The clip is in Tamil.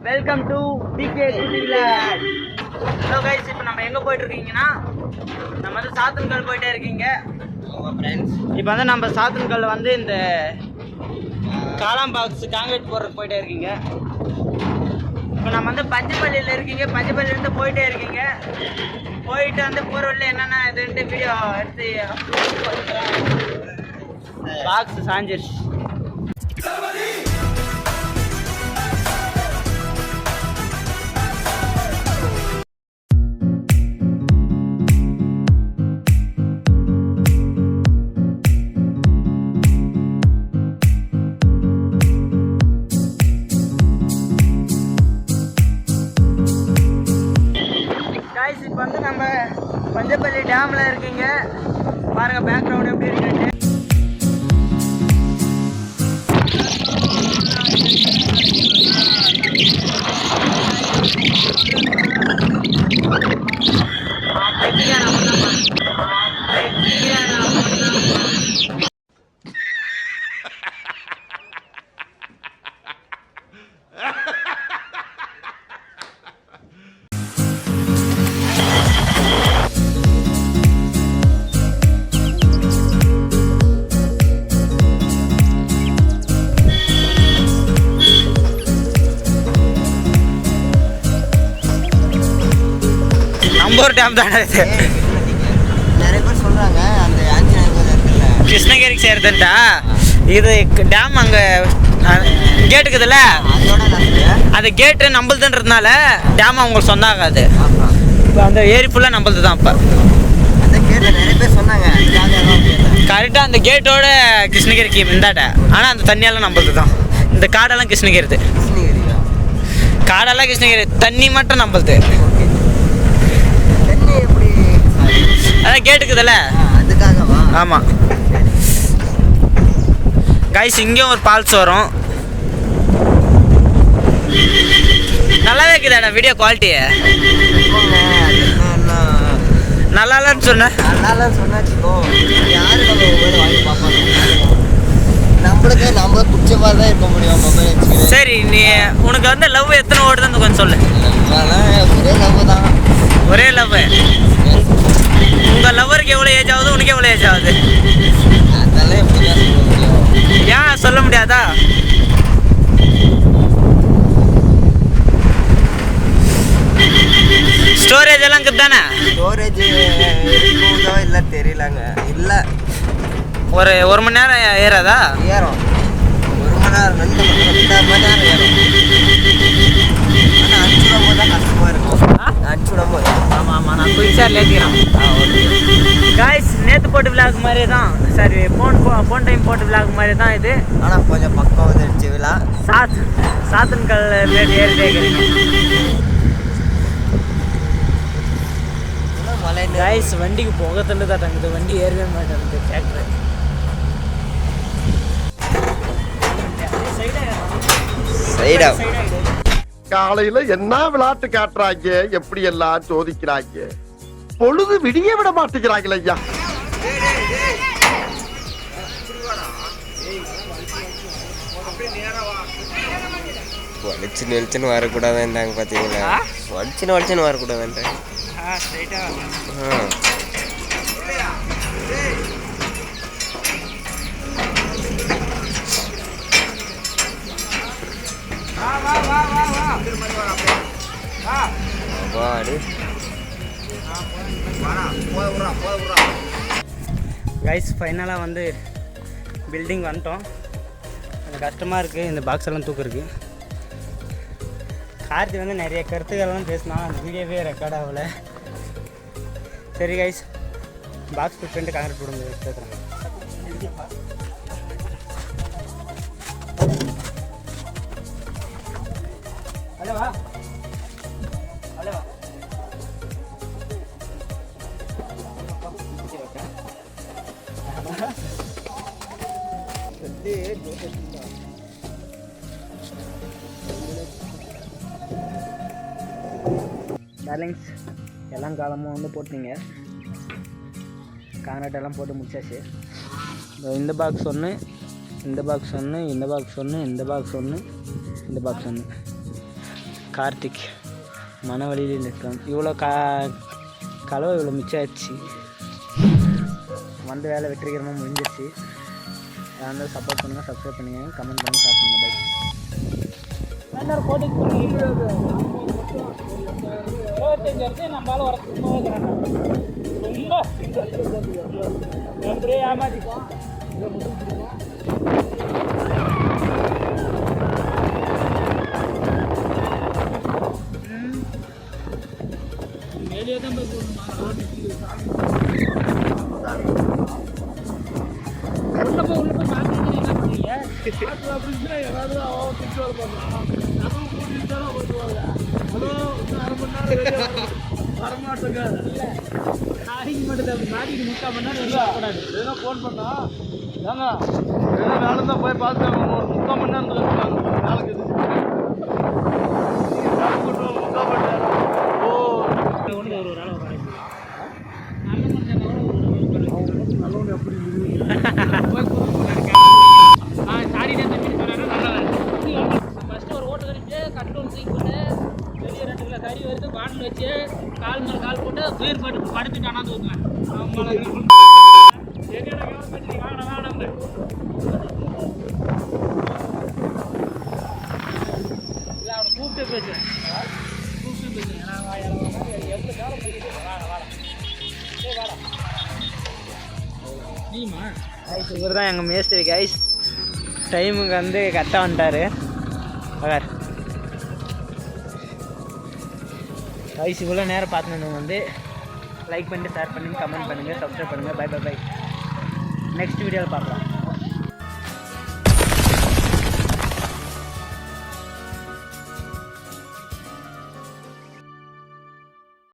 வெல்கம் டு டிகே குட்டிவிலாக். ஹலோ கைஸ், இப்போ நம்ம எங்கே போயிட்டு இருக்கீங்கன்னா நம்ம வந்து சாத்தன்கல் போயிட்டே இருக்கீங்க ஃப்ரெண்ட்ஸ். இப்போ வந்து நம்ம சாத்தன்கல் வந்து இந்த காளாம் பாக்ஸ் காங்கிரீட் போடுறதுக்கு போயிட்டே இருக்கீங்க. இப்போ நம்ம வந்து பஞ்சப்பள்ளியில் இருக்கீங்க, பஞ்சப்பள்ளியிலேருந்து போயிட்டே இருக்கீங்க. போயிட்டு வந்து போகிற வழியில் என்னென்ன இதுன்ட்டு வீடியோ எடுத்து பாக்ஸ் சாஞ்சிருச்சு. இப்போ வந்து நம்ம பஞ்சப்பள்ளி டேமில் இருக்கீங்க. பாருங்க பேக்ரவுண்ட் எப்படி இருக்கு. நம்பூர் டேம் தானே இது. நிறைய பேர் சொல்கிறாங்க அந்த கிருஷ்ணகிரிக்கு சேர்த்துட்டா இது டேம் அங்கே கேட் இருக்குதுல்ல, அந்த கேட்டு நம்பளுதுன்றதுனால டேம் அவங்களுக்கு சொந்தம் ஆகாது. இப்போ அந்த ஏரி ஃபுல்லாக நம்பளுது தான். இப்போ அந்த கேட்டில் நிறைய பேர் சொன்னாங்க கரெக்டாக அந்த கேட்டோட கிருஷ்ணகிரிக்கு இந்தாட்ட, ஆனால் அந்த தண்ணியெல்லாம் நம்பளுது தான். இந்த காடெல்லாம் கிருஷ்ணகிரிது, காடெல்லாம் கிருஷ்ணகிரி, தண்ணி மட்டும் நம்பளுது. அதான் கேட்டுக்குதுல்ல, அதுக்காகவா? ஆமாம் கைஸ், இங்கேயும் ஒரு ஃபால்ஸ் வரும். நல்லாவே இருக்குதாடா வீடியோ குவாலிட்டி. நல்லா இல்லைன்னு சொன்னேன். நல்லா சொன்னாச்சுக்கோ, யாரு நம்ம மொபைல் வாங்கி பார்ப்பாங்க? நம்மளுக்கு பிடிச்ச மாதிரி தான் இருக்க முடியும் மொபைல் வச்சுக்கிட்டு. சரி, நீ உனக்கு வந்து லவ் எத்தனை ஓடுதுன்னு கொஞ்சம் சொல்லு. ஒரே லவ் தான். ஒரே லவ். உங்கள் லவ்வருக்கு எவ்வளோ ஏஜ் ஆகுது, உனக்கு எவ்வளோ ஏஜ் ஆகுது? அதெல்லாம் எப்படி தான் சொல்ல முடியும்? ஏன் சொல்ல முடியாதா? ஸ்டோரேஜ் எல்லாம் தானே? ஸ்டோரேஜ் இருக்குதோ இல்லை தெரியலங்க. இல்லை, ஒரு மணி நேரம் ஏறாதா? ஏறும். 1 மணி நேரம் 2 மணி நேரம் ஏறும். ஆனால் அனுப்பிச்சுடும் தான் கஷ்டமாக இருக்கும். அனுப்பிச்சுடும் போது ஆமாம், நான் குயிக்ஸாக ஏற்றிக்கிறேன். காய்ஸ், நேற்று போட்டு விளாக் மாதிரி தான். சரி, போன் டைம் போட்டு விளாக் மாதிரி தான் இது. ஆனால் கொஞ்சம் பக்கம் வந்துடுச்சு விழா. சாத்தன்கல் ரேட் ஏறிட்டே மலை. காய்ஸ், வண்டிக்கு புகை தள்ளு தான் தங்குது, வண்டி ஏறவே மாட்டேங்குது. டிராக்டர் சைடா காலையில என்ன விளையாட்டு காட்டுறாங்க, எப்படி எல்லாம் சோதிக்கிறாங்க. பொழுது விடிய விட மாட்டேங்கிறாங்களே ஐயா. வலிச்சுன்னு வரக்கூடாதுன்றாங்க பார்த்தீங்களா? வலிச்சுன்னு வரக்கூடாதுன்ற. கைஸ், ஃபைனலாக வந்து பில்டிங் வந்துட்டோம். அது கஷ்டமாக இருக்குது, இந்த பாக்ஸ் எல்லாம் தூக்குறதுக்கு. கார்த்தி வந்து நிறைய கருத்துக்கள்லாம் பேசினா அந்த வீடியோவே ரெக்கார்ட் ஆகலை. சரி கைஸ், பாக்ஸ் ஃபிட் பண்ணிட்டு காங்கிரீட் போடுங்க கேட்குறேன். ஹலோ வா, ஹலோ டார்லிங்ஸ், எல்லாம் காலமும் வந்து போட்டுங்க. காங்கிரீட் எல்லாம் போட்டு முடிச்சாச்சு. இந்த பாக்ஸ் ஒன்று, இந்த பாக்ஸ் ஒன்று, இந்த பாக்ஸ் ஒன்று, இந்த பாக்ஸ் ஒன்று, இந்த பாக்ஸ் ஒன்று. கார்த்திக் மன வழியில் நிற்கிறோம். இவ்வளோ கலவை இவ்வளோ மிச்சம் ஆயிடுச்சு. வந்த வேலை வெற்றிகரமாக முடிஞ்சிருச்சு. யாரும் சப்போர்ட் பண்ணுங்கள், சப்ஸ்கிரைப் பண்ணுங்கள், கமெண்ட் பண்ணுங்கள், சாப்பிடுங்க. பை. எல்லாரும் கோட்டிங் பண்ணி 25 வருஷம் நம்மளால வரக்கு ரொம்ப ஏமாதிப்போம். வெளியே தான் போய் உள்ள போய் பார்க்குறீங்க. என்ன பண்ணுறீங்க அப்படின்னா ஏதாவது திட்டு வர பார்க்கலாம். நம்ம கூட்டிட்டு வருவாங்க. ஹலோ அரை மணி நேரம் வரமாட்டேங்க. இல்லை நாளைக்கு மட்டும் தான் நாளைக்கு 3/4 மணி நேரம் வரக்கூடாது. எதுனா ஃபோன் பண்ணா ஏங்க எதுனா வேலை தான் போய் பார்த்துக்காங்க. ஒரு 3/4 மணி நேரத்தில் இருக்காங்க நாளைக்கு. 3/4 மணி நேரம் ஒன்று ஒரு வேலை வராது. நல்லவன் எப்படி சாரி தம்பி சொன்னாரு. நல்லா ஃபஸ்ட்டு ஒரு ஓட்டு கழிச்சு கட்லூன் தூக்கி போட்டு வெளியே 2 கிலோ கறி வருது பாட்டில் வச்சு கால் மேலே கால் போட்டு உயிர் போட்டு படுத்துட்டானா தூக்குவேன். என்னடா கவர்மெண்ட் வாங்கின வேணாம். இல்லை அவனை கூப்பிட்டு பேசுவேன். எவ்வளோ காலம் போயிட்டு வாடா நீமா கைஸ். இவர் தான் எங்கள் மேஸ்திரி கைஸ். டைமுக்கு வந்து கரெக்டாக வந்துட்டார். கைஸ் இவ்வளோ நேரம் பார்த்துன்னு வந்து லைக் பண்ணிட்டு ஷேர் பண்ணுங்கள், கமெண்ட் பண்ணுங்கள், சப்ஸ்கிரைப் பண்ணுங்கள். By by by. நெக்ஸ்ட் வீடியோவில் பார்க்கலாம்.